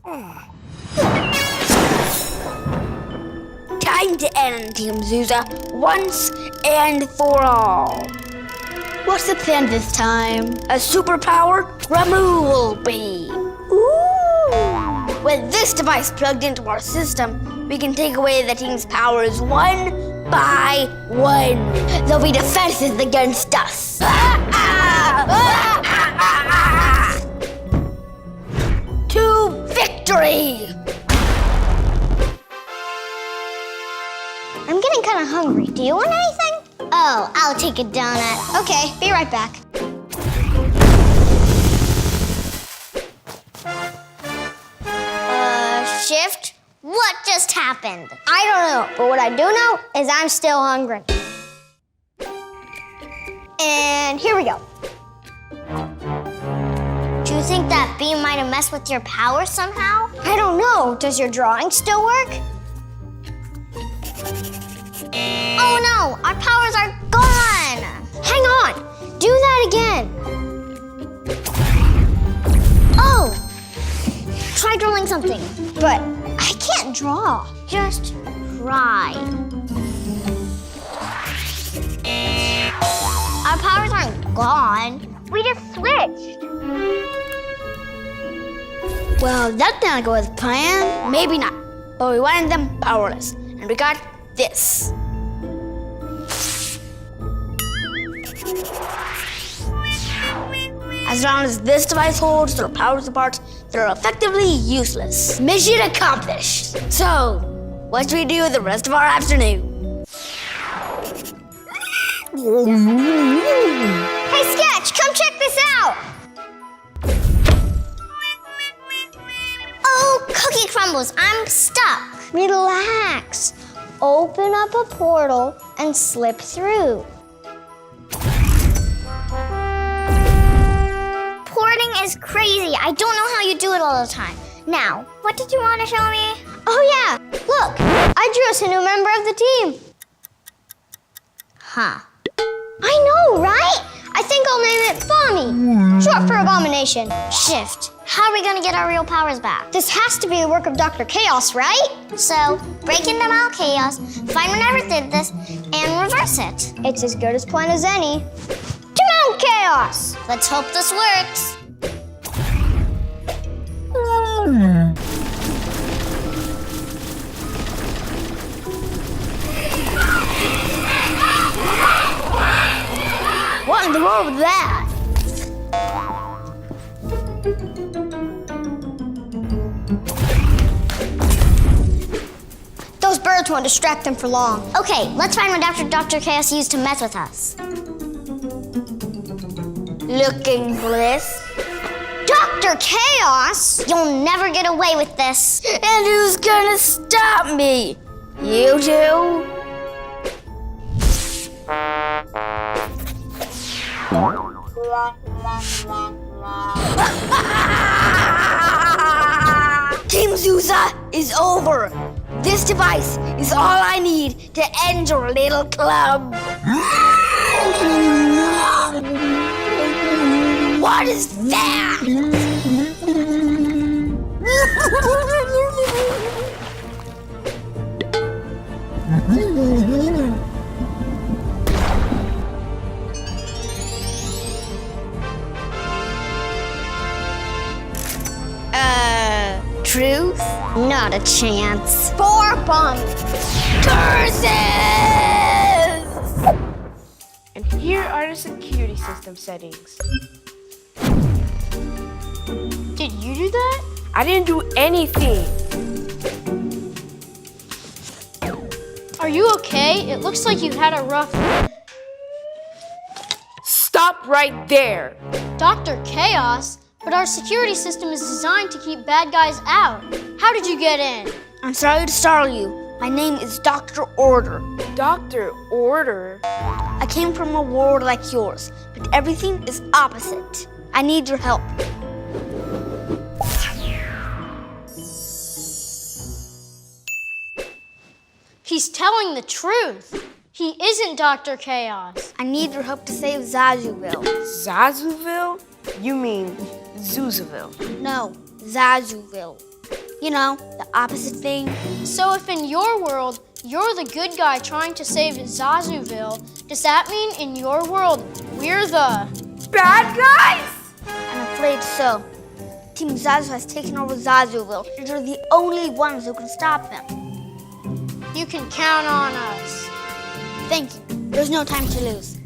Time to end Team Zuza once and for all. What's the plan this time? A superpowered removal beam. Ooh! With this device plugged into our system, we can take away the team's powers one by one. There'll be defenses against us. To victory! I'm getting kind of hungry. Do you want anything? Oh, I'll take a donut. Okay, be right back. Shift? What just happened? I don't know, but what I do know is I'm still hungry. And here we go. Do you think that beam might have messed with your power somehow? I don't know. Does your drawing still work? Oh no, our powers are gone! Hang on, do that again. Oh, try drawing something, but I can't draw. Just try. Our powers aren't gone. We just switched. Well, that didn't go as planned. Maybe not, but we wanted them powerless, and we got this. As long as this device holds their powers apart, they're effectively useless. Mission accomplished. So, what should we do the rest of our afternoon? Hey, Sketch, come check this out. Oh, Cookie Crumbles, I'm stuck. Relax. Open up a portal and slip through. Porting is crazy. I don't know how you do it all the time. Now, what did you want to show me? Oh yeah, look, I drew us a new member of the team. Huh. I know, right? I think I'll name it Bommy, short for abomination. Shift. How are we gonna get our real powers back? This has to be the work of Dr. Chaos, right? So, break into Mount Chaos, find whenever did this, and reverse it. It's as good a plan as any. To Mount Chaos! Let's hope this works. What in the world was that? Those birds won't distract them for long. Okay, let's find what Dr. Chaos used to mess with us. Looking for this? Dr. Chaos? You'll never get away with this. And who's gonna stop me? You two? Team Zuza is over. This device is all I need to end your little club. What is that? Truth? Not a chance. 4 bombs. Curses! And here are the security system settings. Did you do that? I didn't do anything. Are you okay? It looks like you've had a rough... Stop right there. Dr. Chaos? But our security system is designed to keep bad guys out. How did you get in? I'm sorry to startle you. My name is Dr. Order. Dr. Order? I came from a world like yours, but everything is opposite. I need your help. He's telling the truth. He isn't Dr. Chaos. I need your help to save Zuzaaville. Zuzaaville? You mean Zuzaaville? No, Zuzaaville. You know, the opposite thing. So if in your world, you're the good guy trying to save Zuzaaville, does that mean in your world, we're the Bad guys? I'm afraid so. Team Zazu has taken over Zuzaaville, and you're the only ones who can stop them. You can count on us. Thank you. There's no time to lose.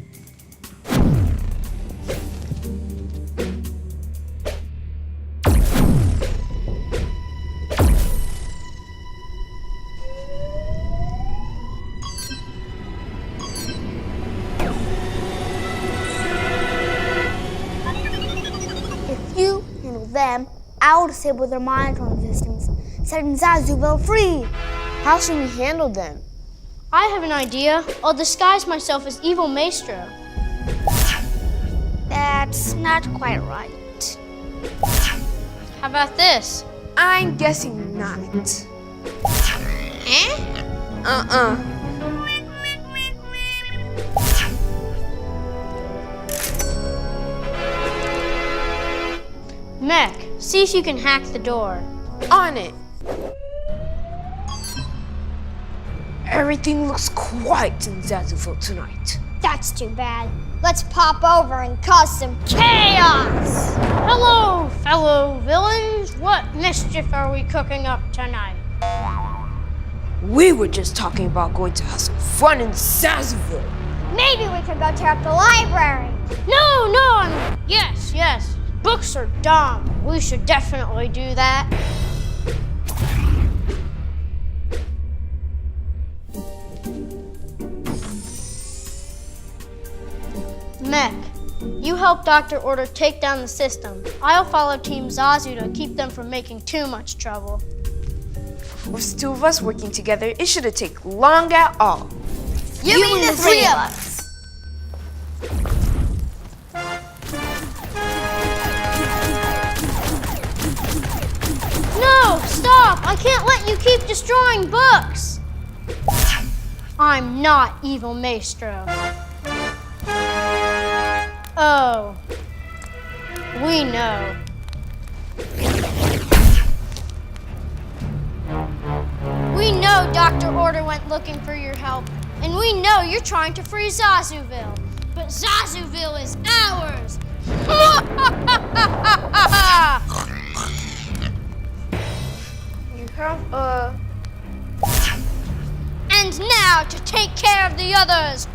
If you handle them, I'll disable their monitoring systems, setting Zuzaaville free. How should we handle them? I have an idea. I'll disguise myself as Evil Maestro. That's not quite right. How about this? I'm guessing not. Eh? Mech, see if you can hack the door. On it. Everything looks quiet in Zuzaaville tonight. That's too bad. Let's pop over and cause some chaos! Hello, fellow villains. What mischief are we cooking up tonight? We were just talking about going to have some fun in Zuzaaville. Maybe we could go tear up the library. No, yes. Books are dumb. We should definitely do that. Mech, you help Dr. Order take down the system. I'll follow Team Zazu to keep them from making too much trouble. With two of us working together, it shouldn't take long at all. You mean the three of us? No, stop! I can't let you keep destroying books! I'm not Evil Maestro. Oh, we know. We know Dr. Order went looking for your help, and we know you're trying to free Zuzaaville. But Zuzaaville is ours! You have And now to take care of the others!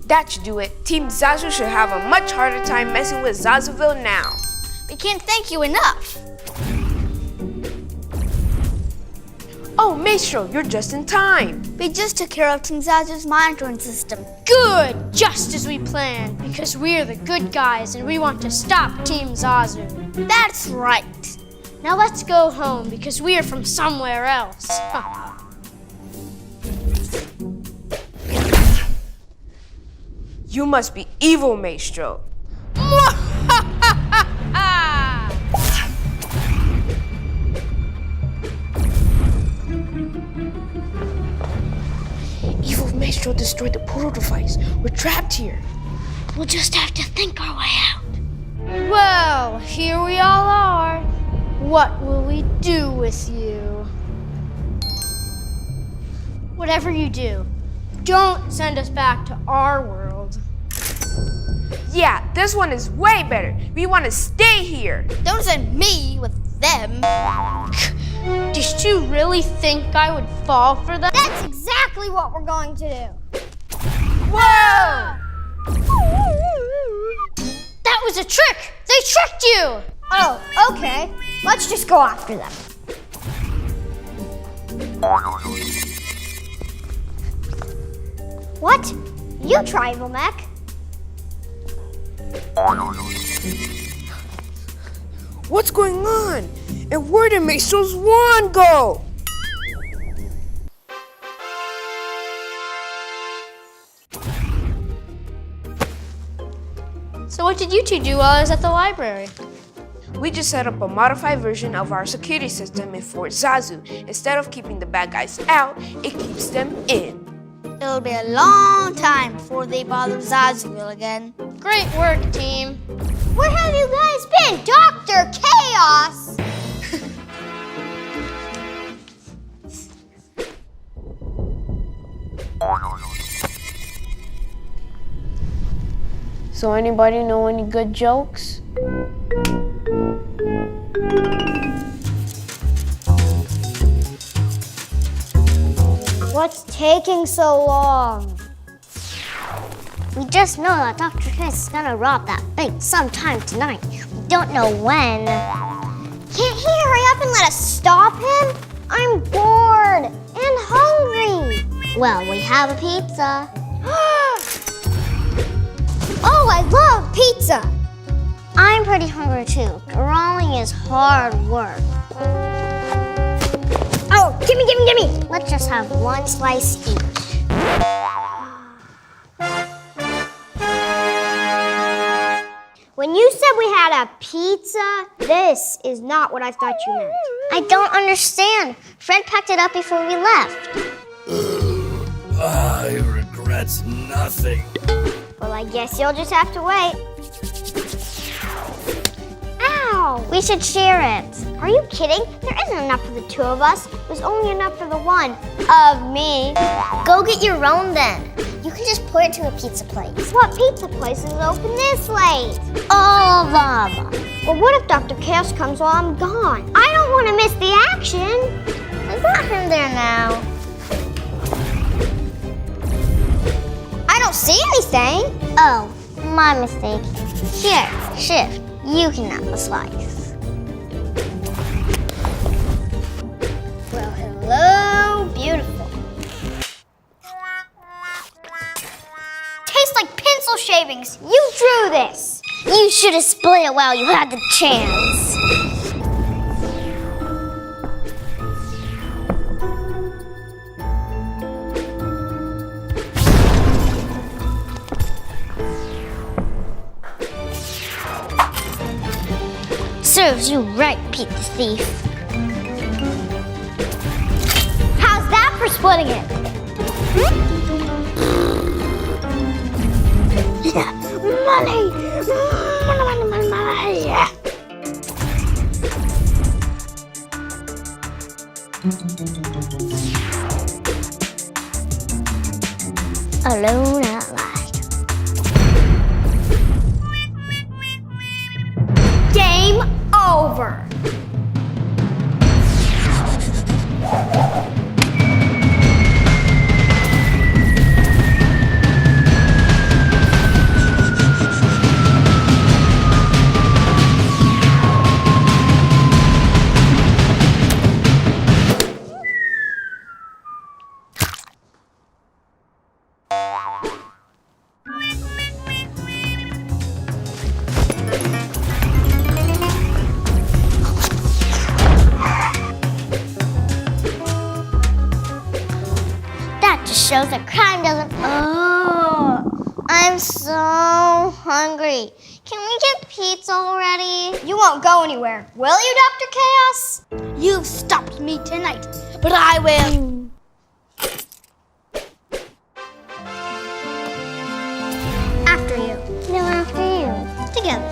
That should do it. Team Zazu should have a much harder time messing with Zuzaaville now. We can't thank you enough. Oh, Maestro, you're just in time. We just took care of Team Zazu's monitoring system. Good! Just as we planned, because we're the good guys and we want to stop Team Zazu. That's right. Now let's go home because we are from somewhere else. You must be Evil Maestro. Evil Maestro destroyed the portal device. We're trapped here. We'll just have to think our way out. Well, here we all are. What will we do with you? Whatever you do, don't send us back to our world. Yeah, this one is way better. We want to stay here. Don't send me with them. Did you really think I would fall for that? That's exactly what we're going to do. Whoa! That was a trick! They tricked you! Oh, okay. Let's just go after them. What? You try, Evil Mech. What's going on? And where did Maestro's wand go? So what did you two do while I was at the library? We just set up a modified version of our security system in Fort Zazu. Instead of keeping the bad guys out, it keeps them in. It'll be a long time before they bother Zuzaaville again. Great work, team. Where have you guys been? Dr. Chaos! So anybody know any good jokes? What's taking so long? We just know that Dr. Chaos is gonna rob that bank sometime tonight. We don't know when. Can't he hurry up and let us stop him? I'm bored and hungry. Well, we have a pizza. Oh, I love pizza. I'm pretty hungry too. Drawing is hard work. Oh, gimme. Let's just have one slice each. When you said we had a pizza, this is not what I thought you meant. I don't understand. Fred packed it up before we left. I regret nothing. Well, I guess you'll just have to wait. Ow! We should share it. Are you kidding? There isn't enough for the two of us. There's only enough for the one of me. Go get your own then. You can just pour it to a pizza place. What pizza place is open this late? All of them. Well, what if Dr. Chaos comes while I'm gone? I don't want to miss the action. There's not him there now. I don't see anything. Oh, my mistake. Here, Shift. You can have a slice. Well, hello, beautiful. Tastes like pencil shavings. You drew this. You should have split it while you had the chance. Serves you right, Pete the Thief. How's that for splitting it? Money! Alone at last. Game over. Shows that crime doesn't. Oh, I'm so hungry. Can we get pizza already? You won't go anywhere, will you, Dr. Chaos? You've stopped me tonight, but I will. After you. No, after you. Together.